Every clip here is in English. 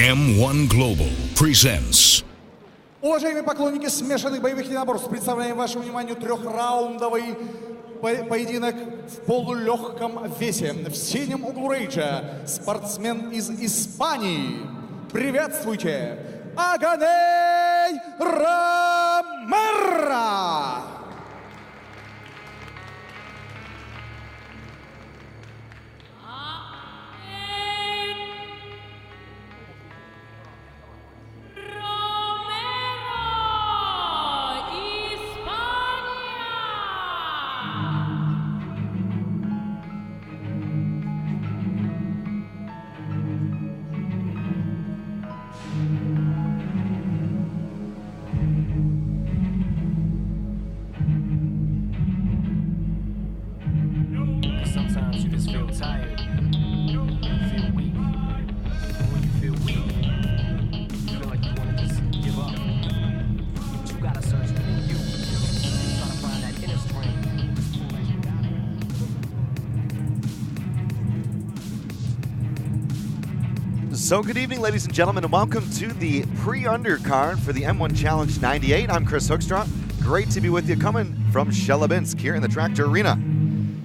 M-1 Global presents. Уважаемые поклонники смешанных боевых единоборств, представляем вашему вниманию трехраундовый поединок в полулегком весе. В синем углу рейджа спортсмен из Испании. Приветствуйте, Агоней Ромеро! Sometimes you just feel tired, feel weak. When you feel weak, you feel like you want to just give up. But you gotta search within you, try to find that inner strength. So good evening, ladies and gentlemen, and welcome to the pre-undercard for the M-1 Challenge 98. I'm Chris Hoekstra. Great to be with you, coming from Chelyabinsk here in the Tractor Arena.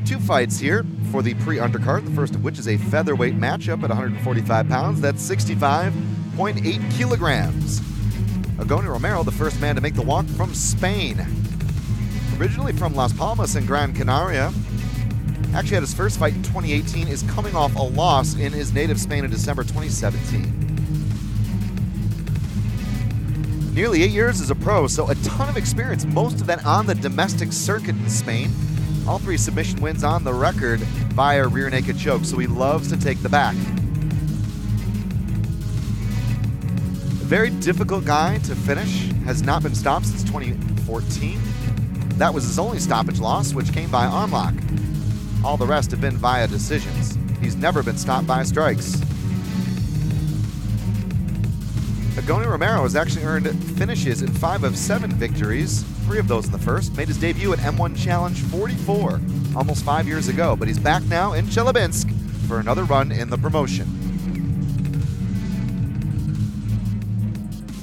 Two fights here for the pre-undercard, the first of which is a featherweight matchup at 145 pounds. That's 65.8 kilograms. Agoney Romero, the first man to make the walk from Spain. Originally from Las Palmas in Gran Canaria. Actually had his first fight in 2018, is coming off a loss in his native Spain in December 2017. Nearly 8 years as a pro, so a ton of experience, most of that on the domestic circuit in Spain. All 3 submission wins on the record via rear naked choke, so he loves to take the back. A very difficult guy to finish, has not been stopped since 2014. That was his only stoppage loss, which came by arm lock. All the rest have been via decisions. He's never been stopped by strikes. Agoney Romero has actually earned finishes in 5 of 7 victories, 3 of those in the first. Made his debut at M-1 Challenge 44 almost 5 years ago, but he's back now in Chelyabinsk for another run in the promotion.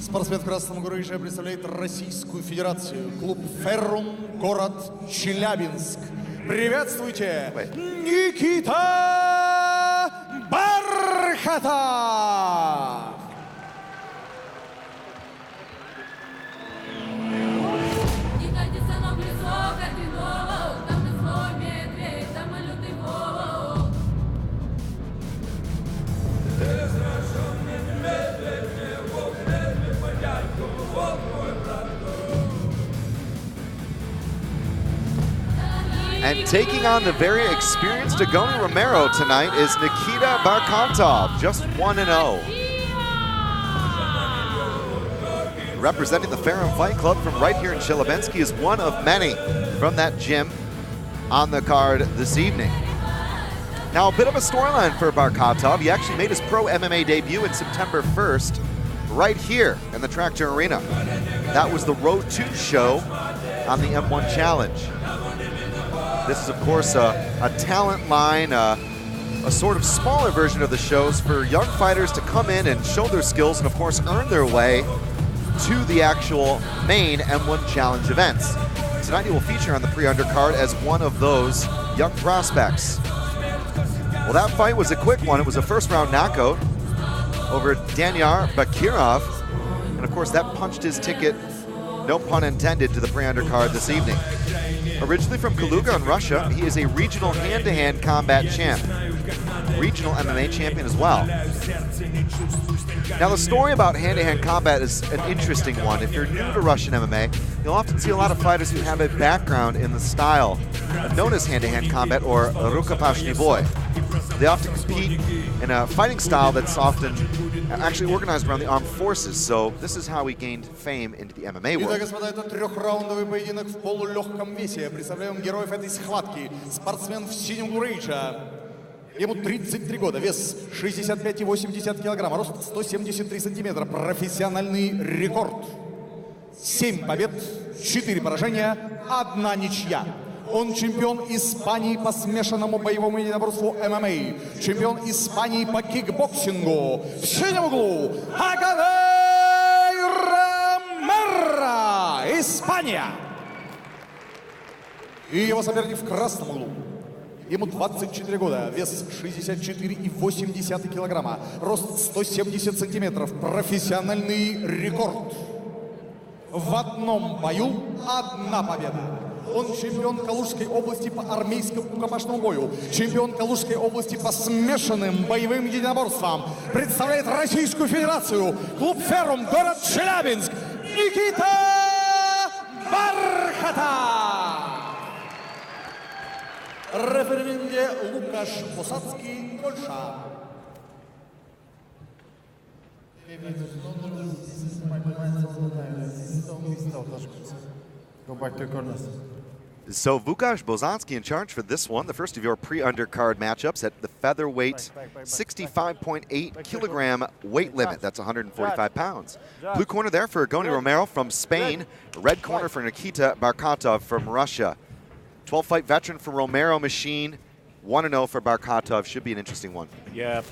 Спортсмен в красном углу рейджа представляет Российскую Федерацию. Клуб «Феррум», город Челябинск. Приветствуйте, Никита Бархатов! And taking on the very experienced Agoney Romero tonight is Nikita Barkhantov, just 1-0. Representing the Ferrum Fight Club from right here in Chelyabinsk, he is one of many from that gym on the card this evening. Now, a bit of a storyline for Barkhantov. He actually made his pro MMA debut in September 1st, right here in the Tractor Arena. That was the Road 2 show on the M1 Challenge. This is, of course, a talent line, a sort of smaller version of the shows for young fighters to come in and show their skills and, of course, earn their way to the actual main M1 Challenge events. Tonight he will feature on the pre-undercard as one of those young prospects. Well, that fight was a quick one. It was a first-round knockout over Danyar Bakirov. And, of course, that punched his ticket, no pun intended, to the pre-undercard this evening. Originally from Kaluga in Russia, he is a regional hand-to-hand combat champ. Regional MMA champion as well. Now, the story about hand-to-hand combat is an interesting one. If you're new to Russian MMA, you'll often see a lot of fighters who have a background in the style known as hand-to-hand combat or rukopashny boy. They often compete in a fighting style that's often actually organized around the armed forces, so this is how he gained fame into the MMA world. Итак, господа, это трехраундовый поединок в полулегком весе. Представляем героев этой схватки. Спортсмен в синем углу рейджа. Ему 33 года, вес 65,8 килограмма, рост 173 сантиметра, профессиональный рекорд. 7 побед, 4 поражения, 1 ничья. Он чемпион Испании по смешанному боевому единоборству ММА, чемпион Испании по кикбоксингу. В синем углу Агоней Ромеро, Испания. И его соперник в красном углу. Ему 24 года, вес 64,8 килограмма, рост 170 сантиметров, профессиональный рекорд. В одном бою одна победа. Он чемпион Калужской области по армейскому рукопашному бою, чемпион Калужской области по смешанным боевым единоборствам. Представляет Российскую Федерацию, клуб «Ферум», город Челябинск, Никита Бархатов. Референде Лукаш Посадский, Польша. Go back to corners. So Vukash Bozanski in charge for this one, the first of your pre-undercard matchups at the featherweight 65.8 kilogram weight limit. That's 145 pounds. Blue corner there for Agoney Romero from Spain. Red corner for Nikita Barkhatov from Russia. 12-fight veteran for Romero machine. 1-0 for Barkhatov. Should be an interesting one. Yeah,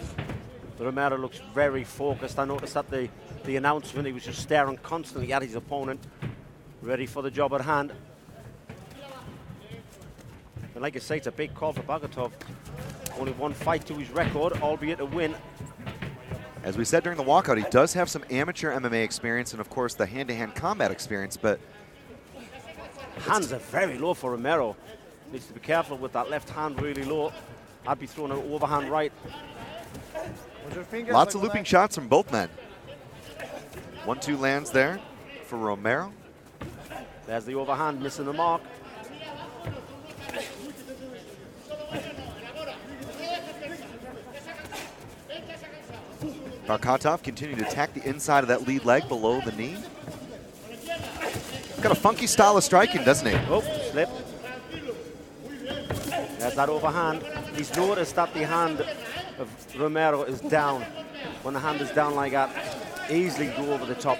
Romero looks very focused. I noticed at the announcement he was just staring constantly at his opponent, ready for the job at hand. And like I say, it's a big call for Barkhatov. Only one fight to his record, albeit a win. As we said during the walkout, he does have some amateur MMA experience and, of course, the hand-to-hand combat experience, but hands are very low for Romero. Needs to be careful with that left hand really low. I'd be throwing an overhand right. Lots of looping shots from both men. 1-2 lands there for Romero. There's the overhand, missing the mark. Barkhatov continuing to attack the inside of that lead leg below the knee. Got a funky style of striking, doesn't he? Oh, slip. There's that overhand. He's noticed that the hand of Romero is down. When the hand is down like that, easily go over the top.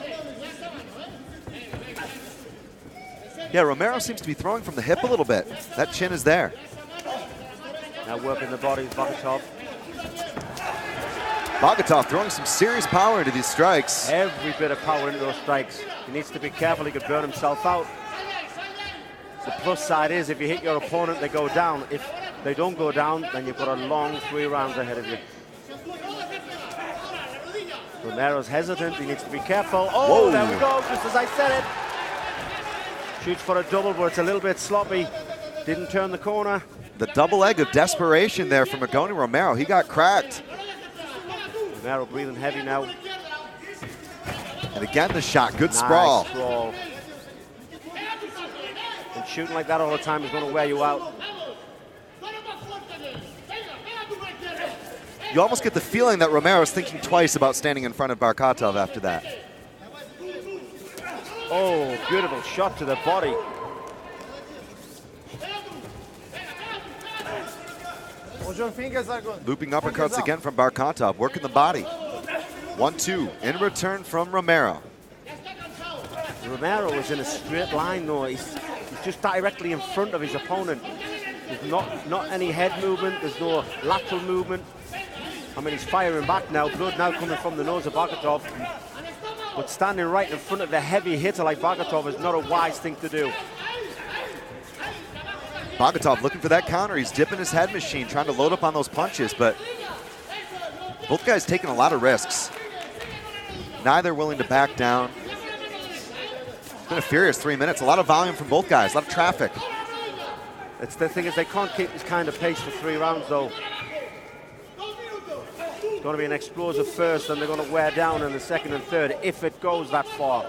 Yeah, Romero seems to be throwing from the hip a little bit. That chin is there. Now working the body, Barkhatov. Barkhatov throwing some serious power into these strikes. Every bit of power into those strikes. He needs to be careful, he could burn himself out. The plus side is if you hit your opponent, they go down. If they don't go down, then you've got a long 3 rounds ahead of you. Romero's hesitant, he needs to be careful. Oh, whoa. There we go, just as I said it. Shoots for a double, but it's a little bit sloppy. Didn't turn the corner. The double leg of desperation there from Agoney Romero. He got cracked. Romero breathing heavy now. And again, the shot. Good nice sprawl. And shooting like that all the time is going to wear you out. You almost get the feeling that Romero is thinking twice about standing in front of Barkhatov after that. Oh, beautiful shot to the body. Looping uppercuts again from Barkhatov, working the body. 1-2 in return from Romero. Romero is in a straight line though. He's just directly in front of his opponent. There's not any head movement, there's no lateral movement. I mean, he's firing back now, blood now coming from the nose of Barkhatov. But standing right in front of the heavy hitter like Barkhatov is not a wise thing to do. Barkhatov looking for that counter. He's dipping his head machine, trying to load up on those punches, but both guys taking a lot of risks. Neither willing to back down. It's been a furious 3 minutes. A lot of volume from both guys, a lot of traffic. It's the thing is they can't keep this kind of pace for 3 rounds though. It's going to be an explosive first and they're going to wear down in the second and third if it goes that far.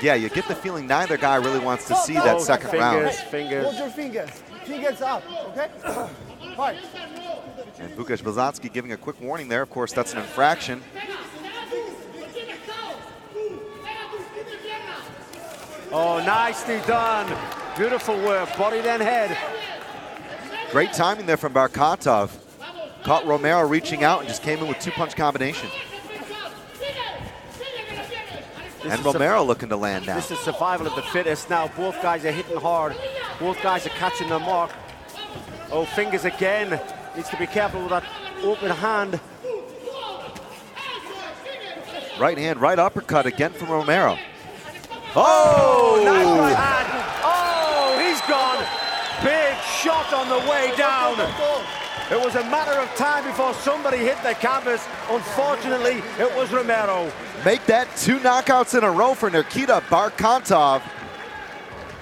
Yeah, you get the feeling neither guy really wants to see that second round. Fingers. Hold your fingers. Fingers up, okay? Fight. And Vukash Bozanski giving a quick warning there. Of course, that's an infraction. Oh, nicely done. Beautiful work, body then head. Great timing there from Barkhatov. Caught Romero reaching out and just came in with 2-punch combination. And Romero looking to land now. This is survival of the fittest now. Both guys are hitting hard. Both guys are catching their mark. Oh, fingers again. Needs to be careful with that open hand. Right hand, right uppercut again from Romero. Oh! Nice right hand. Oh, he's gone. Big shot on the way down. It was a matter of time before somebody hit the canvas. Unfortunately, it was Romero. Make that 2 knockouts in a row for Nikita Barkatov.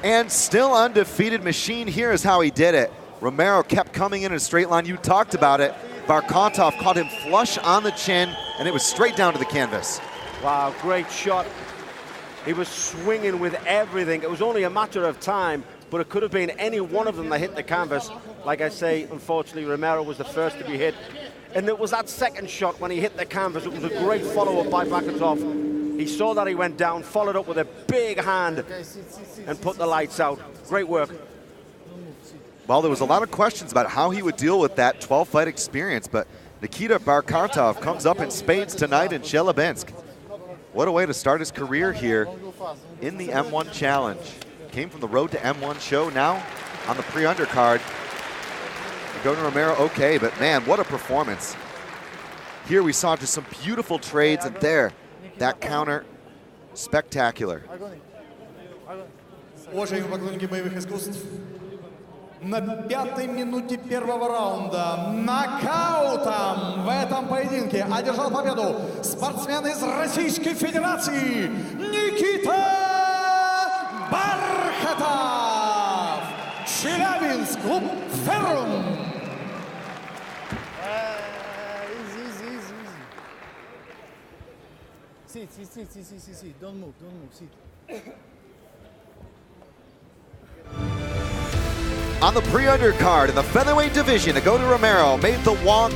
And still undefeated machine. Here is how he did it. Romero kept coming in a straight line. You talked about it. Barkatov caught him flush on the chin, and it was straight down to the canvas. Wow, great shot. He was swinging with everything. It was only a matter of time, but it could have been any one of them that hit the canvas. Like I say, unfortunately, Romero was the first to be hit. And it was that second shot when he hit the canvas. It was a great follow-up by Barkatov. He saw that he went down, followed up with a big hand, and put the lights out. Great work. Well, there was a lot of questions about how he would deal with that 12-fight experience, but Nikita Barkatov comes up in spades tonight in Chelyabinsk. What a way to start his career here in the M1 Challenge. Came from the Road to M1 show, now on the pre-undercard. Agoney Romero, okay, but man, what a performance. Here we saw just some beautiful trades, and there, that counter, spectacular. Уважаемые поклонники боевых искусств, на 5-й минуте первого раунда нокаутом в этом поединке одержал победу спортсмен из Российской Федерации Никита Бархатов. Челябинск, клуб «Ферм». Sit. Don't move, sit. On the pre-undercard in the featherweight division, Agoney Romero made the walk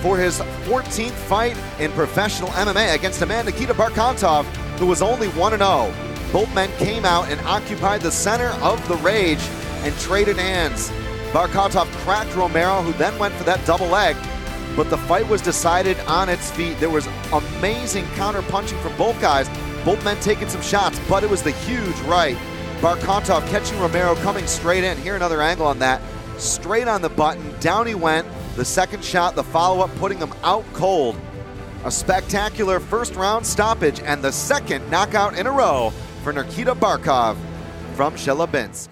for his 14th fight in professional MMA against a man, Nikita Barkatov, who was only 1-0. Both men came out and occupied the center of the rage and traded hands. Barkatov cracked Romero, who then went for that double leg, but the fight was decided on its feet. There was amazing counter-punching from both guys, both men taking some shots, but it was the huge right. Barkatov catching Romero, coming straight in. Here another angle on that. Straight on the button, down he went. The second shot, the follow-up, putting him out cold. A spectacular first round stoppage and the second knockout in a row for Nikita Barkatov from Chelyabinsk.